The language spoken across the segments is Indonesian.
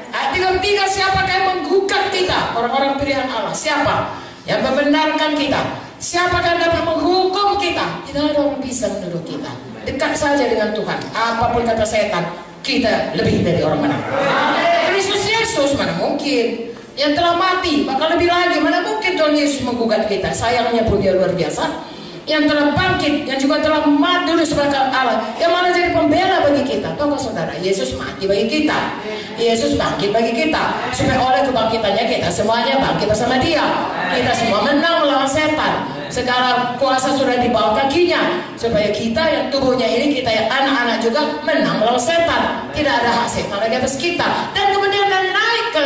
Ayat 33, siapakah yang menggugat kita? Orang-orang pilihan Allah. Siapa yang membenarkan kita? Siapakah yang dapat menghukum kita? Tidak ada orang bisa menuduh kita. Dekat saja dengan Tuhan. Apapun kata setan, kita lebih dari orang menang. Kristus Yesus, mana mungkin? Yang telah mati, maka lebih lagi, mana mungkin Tuhan Yesus menggugat kita? Sayangnya pun dia luar biasa. Yang telah bangkit, yang juga telah mati dulu sebagai Allah, yang malah jadi pembela bagi kita. Tahu gak saudara, Yesus mati bagi kita, Yesus bangkit bagi kita, supaya oleh kebangkitannya kita semuanya bangkit bersama dia. Kita semua menang melawan setan. Segala kuasa sudah di bawah kakinya, supaya kita yang tubuhnya ini, kita yang anak-anak juga menang melawan setan. Tidak ada hak setan lagi atas kita. Dan kemudian dan naik ke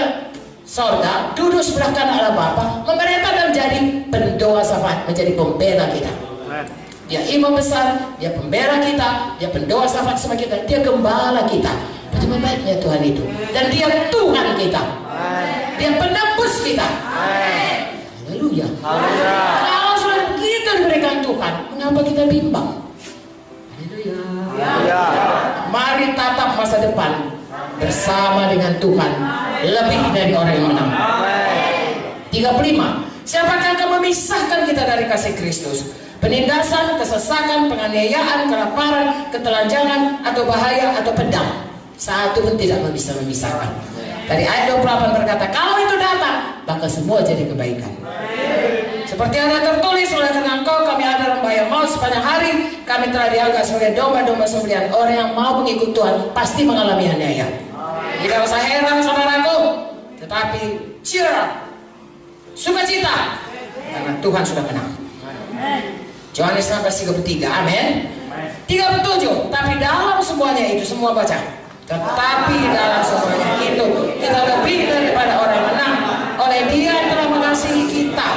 sorga, duduk sebelah kanan Allah Bapa, memerintah dan jadi pendoa syafaat, menjadi pembela kita. Dia imam besar, dia pembela kita, dia pendoa syafaat sama kita, dia gembala kita. Bagaimana baiknya Tuhan itu. Dan dia Tuhan kita, dia penebus kita. Haleluya. Kalau sudah begitu diberikan Tuhan, mengapa kita bimbang? Haleluya. Mari tatap masa depan bersama dengan Tuhan, lebih dari orang yang menang. 35. Siapakah akan memisahkan kita dari kasih Kristus? Penindasan, kesesakan, penganiayaan, kelaparan, ketelanjangan, atau bahaya, atau pedang. Satu pun tidak bisa memisahkan. Dari ayat 28 berkata, kalau itu datang, maka semua jadi kebaikan. Seperti ada tertulis, oleh karena engkau kami ada dalam bahaya maut sepanjang hari, kami telah dianggap sebagai domba-domba sembelihan. Orang yang mau mengikut Tuhan pasti mengalami aniaya. Tidak usah heran saudaraku, tetapi cheer up, sukacita, karena Tuhan sudah menang. Yohanes 16:33, amin. 37, tapi dalam semuanya itu, semua baca. Tetapi dalam semuanya itu, kita lebih daripada orang menang, oleh Dia yang telah mengasihi kita.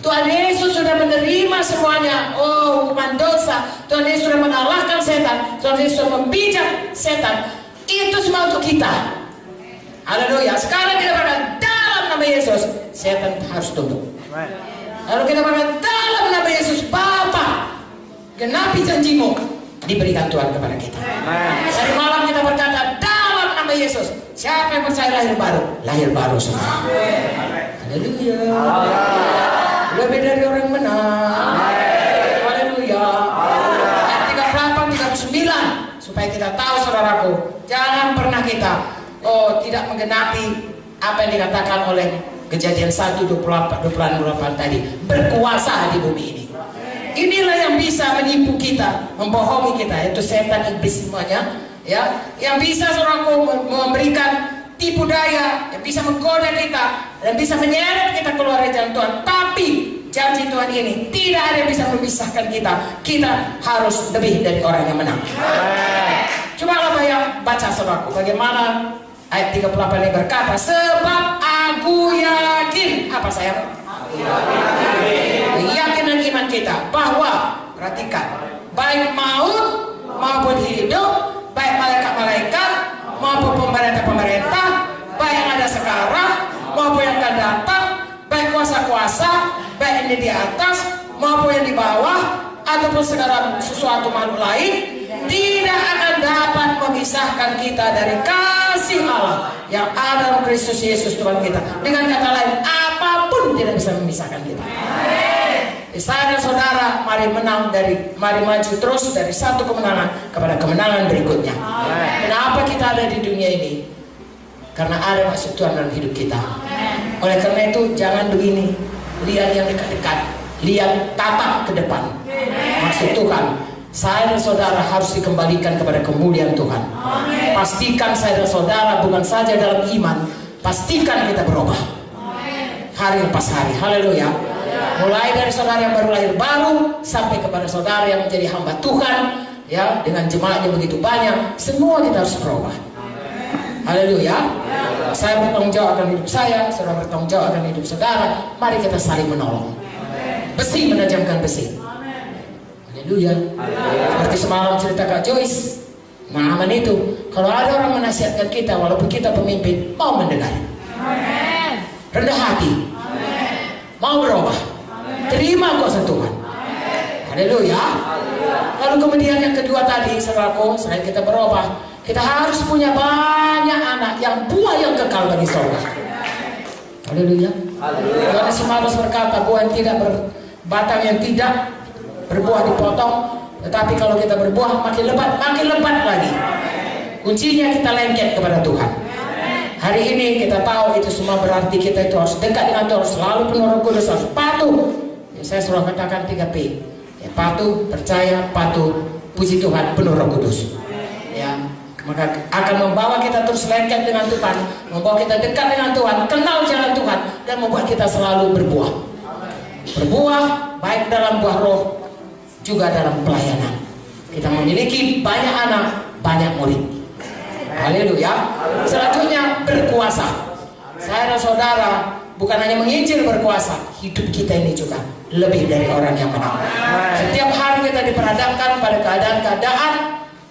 Tuhan Yesus sudah menerima semuanya. Oh, hukuman dosa. Tuhan Yesus sudah mengalahkan setan. Tuhan Yesus sudah membijak setan. Itu semua untuk kita. Haleluya. Sekarang kita berkata dalam nama Yesus, setan harus tunduk. Lalu kita berkata dalam nama Yesus, Bapa, genapi janjimu, diberikan Tuhan kepada kita. Hari malam kita berkata dalam nama Yesus, siapa yang percaya lahir baru semua. Haleluya. Lebih dari orang menang. Haleluya. Ayat 38-39, supaya kita tahu saudaraku, jangan pernah kita tidak menggenapi apa yang dikatakan oleh Kejadian 1:28 tadi, berkuasa di bumi ini. Inilah yang bisa menipu kita, membohongi kita, yaitu setan, iblis semuanya, ya, yang bisa saudaraku memberikan tipu daya, yang bisa menggoda kita dan bisa menyeret kita keluar dari jalan Tuhan. Tapi janji Tuhan ini tidak ada yang bisa memisahkan kita. Kita harus lebih dari orang yang menang. Coba baca saudaraku, bagaimana ayat 38 ini berkata, sebab aku yakin. Apa sayang? Yakin dan iman kita bahwa, perhatikan, baik maut maupun hidup, baik malaikat-malaikat maupun pemerintah-pemerintah, baik yang ada sekarang maupun yang akan datang, baik kuasa-kuasa, baik yang di atas maupun yang di bawah, ataupun segala sesuatu makhluk lain, tidak akan dapat memisahkan kita dari kasih Allah yang ada dalam Kristus Yesus Tuhan kita. Dengan kata lain, apapun tidak bisa memisahkan kita. Saya dan saudara, mari maju terus dari satu kemenangan kepada kemenangan berikutnya. Kenapa kita ada di dunia ini? Karena ada maksud Tuhan dalam hidup kita. Oleh karena itu, jangan begini, lihat yang dekat-dekat, lihat tatap ke depan. Maksud Tuhan, saya dan saudara harus dikembalikan kepada kemuliaan Tuhan. Pastikan saya dan saudara bukan saja dalam iman, pastikan kita berubah hari lepas hari. Haleluya. Mulai dari saudara yang baru lahir baru sampai kepada saudara yang menjadi hamba Tuhan, ya, dengan jemaatnya begitu banyak, semua kita harus berubah. Haleluya. Saya bertanggung jawab akan hidup saya, saudara bertanggung jawab akan hidup saudara. Mari kita saling menolong. Besi menajamkan besi. Haleluya. Seperti semalam cerita Kak Joyce, Naaman itu, kalau ada orang menasihatkan kita, walaupun kita pemimpin, mau mendengar, rendah hati, mau berubah, terima kuasa Tuhan. Haleluya. Lalu kemudian yang kedua tadi, saudaraku, selain kita berubah, kita harus punya banyak anak yang buah yang kekal bagi sorga. Haleluya. Yohanes 15 berkata, buah yang tidak batang yang tidak berbuah dipotong, tetapi kalau kita berbuah makin lebat lagi. Kuncinya kita lengket kepada Tuhan. Hari ini kita tahu itu semua berarti kita itu harus dekat dengan Tuhan, selalu penuh Roh Kudus, harus patuh. Ya, saya selalu katakan 3P. Ya, patuh, percaya, patuh, puji Tuhan, penuh Roh Kudus. Ya, maka akan membawa kita terus lengket dengan Tuhan, membawa kita dekat dengan Tuhan, kenal jalan Tuhan, dan membuat kita selalu berbuah. Berbuah baik dalam buah roh, juga dalam pelayanan. Kita memiliki banyak anak, banyak murid. Haleluya. Selanjutnya berkuasa. Saya dan saudara bukan hanya menginjil berkuasa, hidup kita ini juga lebih dari orang yang menang. Setiap hari kita diperhadapkan pada keadaan-keadaan,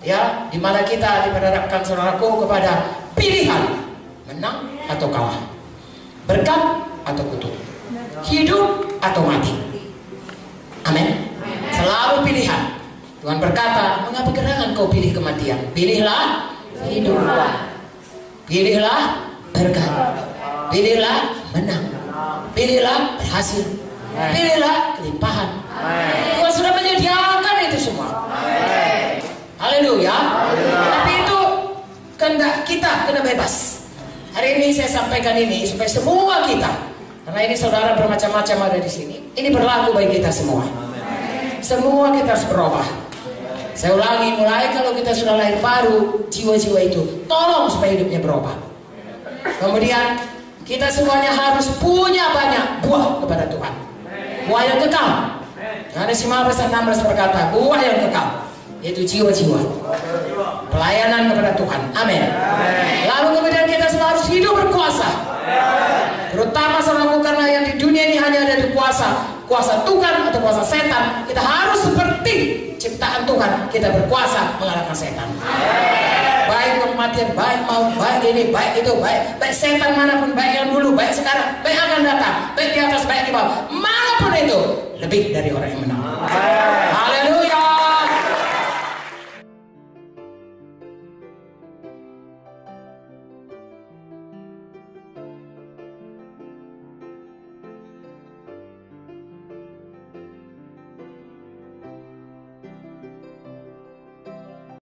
ya, di mana kita diperhadapkan, saudaraku, kepada pilihan menang atau kalah, berkat atau kutuk, hidup atau mati. Amin. Selalu pilihan. Tuhan berkata, mengapa gerangan kau pilih kematian? Pilihlah hidup, pilihlah berkat, pilihlah menang, pilihlah berhasil, pilihlah kelimpahan. Tuhan sudah menyediakan itu semua. Haleluya. Tapi itu kehendak kita, kena bebas. Hari ini saya sampaikan ini supaya semua kita, karena ini saudara bermacam-macam ada di sini, ini berlaku bagi kita semua. Semua kita harus berubah. Saya ulangi, mulai kalau kita sudah lahir baru, jiwa-jiwa itu tolong supaya hidupnya berubah. Kemudian kita semuanya harus punya banyak buah kepada Tuhan, buah yang kekal. Yohanes 15:16 berkata, buah yang kekal, yaitu jiwa-jiwa, pelayanan kepada Tuhan. Amin. Lalu kemudian kita semua harus hidup berkuasa, terutama saudaraku, karena yang di dunia ini hanya ada di kuasa Tuhan atau kuasa setan. Kita harus seperti ciptaan Tuhan, kita berkuasa mengalahkan setan. Baik kematian, baik maut, baik ini, baik itu, baik setan manapun, baik yang dulu, baik sekarang, baik akan datang, baik di atas, baik di bawah, manapun itu, lebih dari orang yang menang.